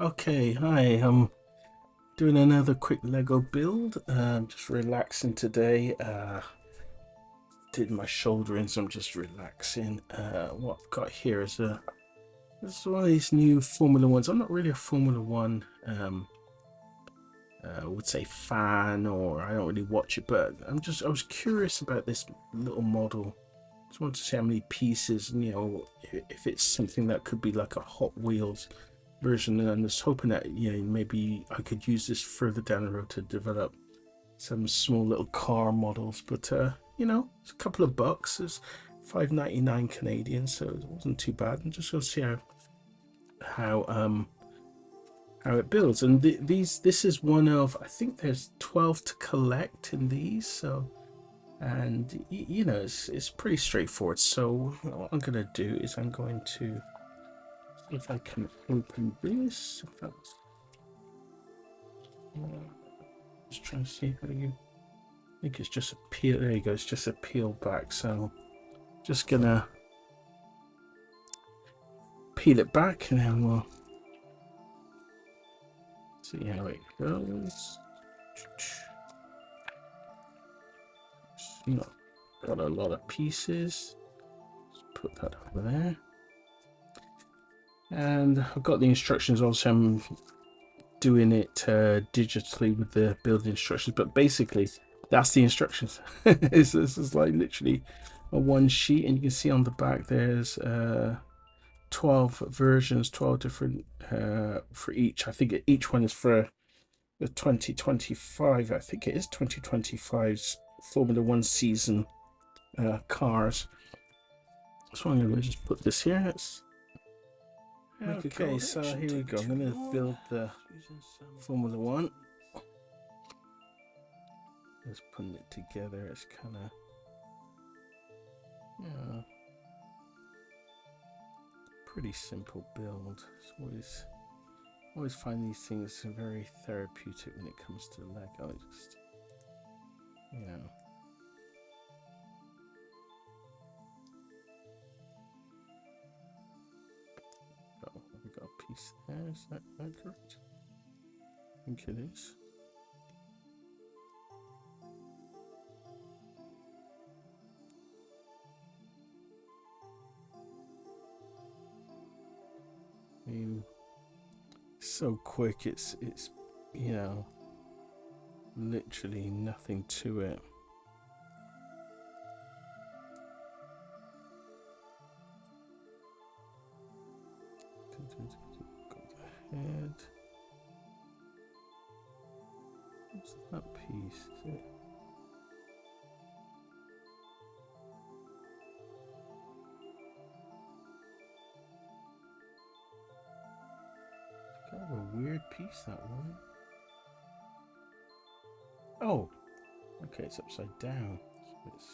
Okay, hi. I'm doing another quick Lego build. Just relaxing today. Did my shouldering, so I'm just relaxing. What I've got here is this is one of these new Formula Ones. I'm not really a Formula One would say fan, or I don't really watch it, but I was curious about this little model. Just wanted to see how many pieces, and if it's something that could be like a Hot Wheels version. And I'm just hoping that maybe I could use this further down the road to develop some small little car models. But it's a couple of bucks. It's 5.99 Canadian, so it wasn't too bad. I'm just gonna see how um how it builds. And this is one of, I think there's 12 to collect in these. So, and it's pretty straightforward. So what I'm gonna do is I'm going to see if I can open this. If that's, just trying to see how you. I think it's just a peel. There you go. It's just a peel back. So just gonna peel it back, and then we'll see how it goes. Not got a lot of pieces. Let's put that over there. And I've got the instructions. Also, I'm doing it digitally with the build instructions, but basically that's the instructions. This is like literally a one sheet, and you can see on the back there's 12 versions, 12 different for each. I think each one is for the 2025. I think it is 2025's Formula One season cars. So I'm going to just put this here. Okay, so here we go. I'm going to build the Formula One. Just putting it together. It's kind of, pretty simple build. It's always find these things very therapeutic when it comes to Lego. Just, Oh, we got a piece there. Is that accurate? I think it is. I mean, so quick. It's literally nothing to it. Got the head. What's that piece? Is it? Kind of a weird piece, that one. Oh, okay, it's upside down. So it's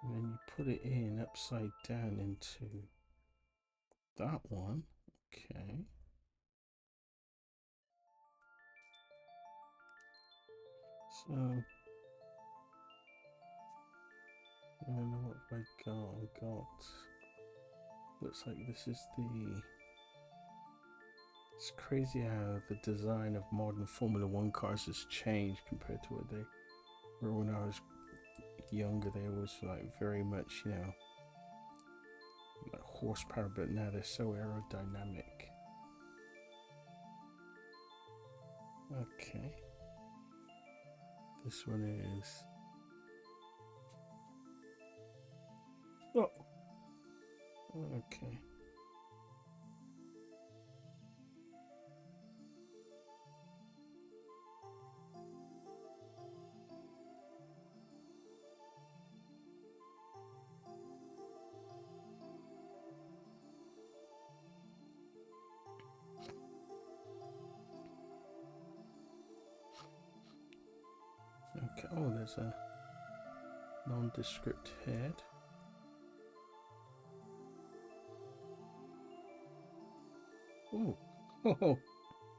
and then you put it in upside down into that one. Okay. So I don't know what I got. I got. Looks like this is the. It's crazy how the design of modern Formula One cars has changed compared to what they were when I was younger. They was like very much, like horsepower, but now they're so aerodynamic. Okay. This one is. Oh. Okay. Okay. Oh, there's a nondescript head. Oh. Oh.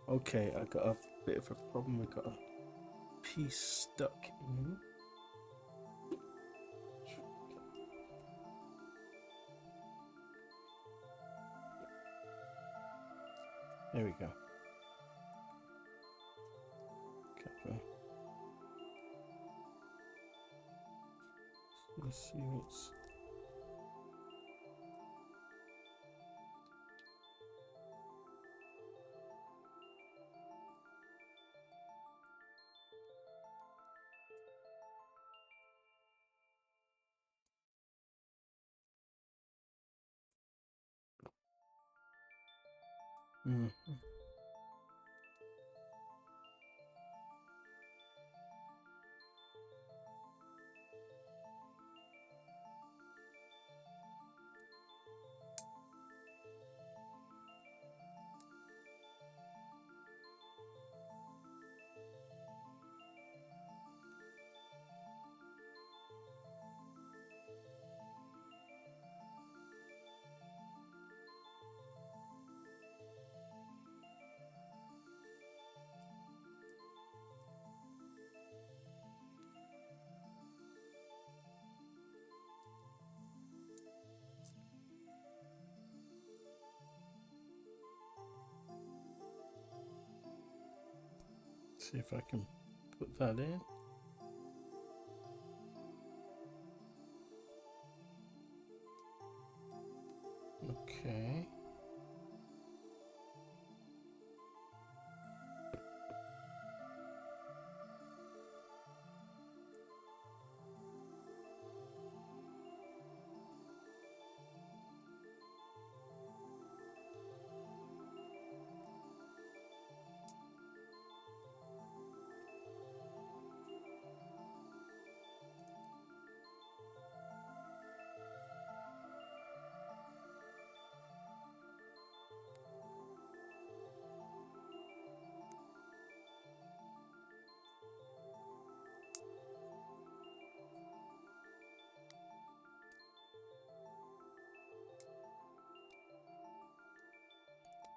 Okay. I got a bit of a problem. We've got a piece stuck in. There we go. Okay. Let's see what's. Mm-hmm. See if I can put that in. Okay.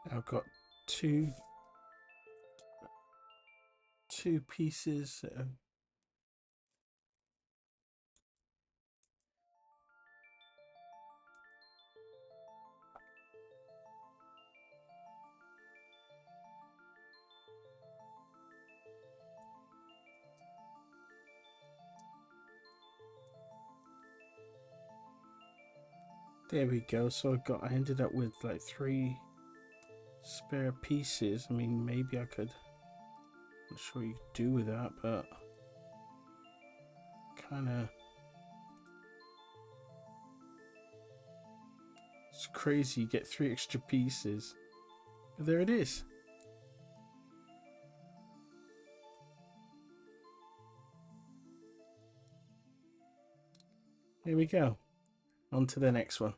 I've got two pieces. There we go. So I ended up with like 3 spare pieces. I mean, maybe I could. Not sure what you could do with that, but kind of. It's crazy. You get 3 extra pieces. But there it is. Here we go. On to the next one.